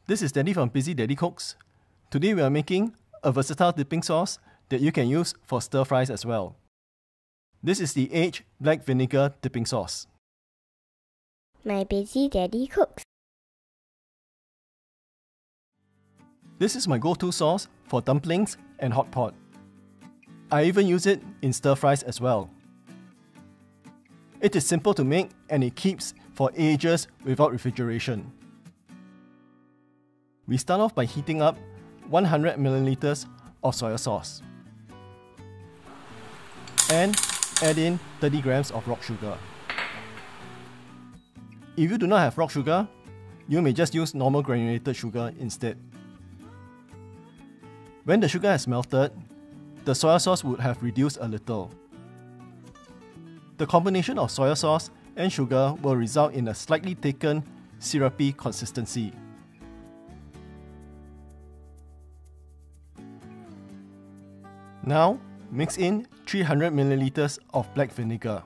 This is Daddy from Busy Daddy Cooks. Today we are making a versatile dipping sauce that you can use for stir fries as well. This is the aged black vinegar dipping sauce. My Busy Daddy Cooks. This is my go-to sauce for dumplings and hot pot. I even use it in stir fries as well. It is simple to make and it keeps for ages without refrigeration. We start off by heating up 100 ml of soy sauce and add in 30 grams of rock sugar. If you do not have rock sugar, you may just use normal granulated sugar instead. When the sugar has melted, the soy sauce would have reduced a little. The combination of soy sauce and sugar will result in a slightly thickened, syrupy consistency. Now, mix in 300 ml of black vinegar.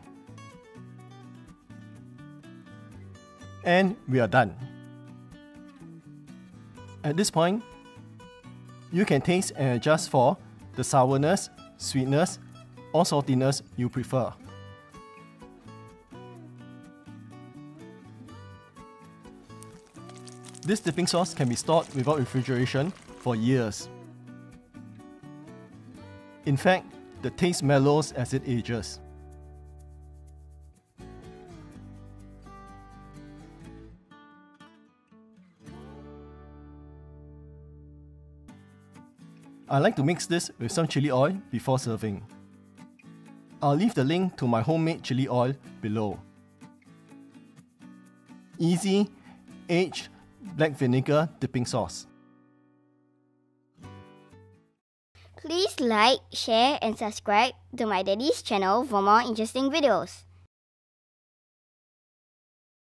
And we are done. At this point, you can taste and adjust for the sourness, sweetness, or saltiness you prefer. This dipping sauce can be stored without refrigeration for years. In fact, the taste mellows as it ages. I like to mix this with some chili oil before serving. I'll leave the link to my homemade chili oil below. Easy, aged black vinegar dipping sauce. Please like, share and subscribe to my daddy's channel for more interesting videos.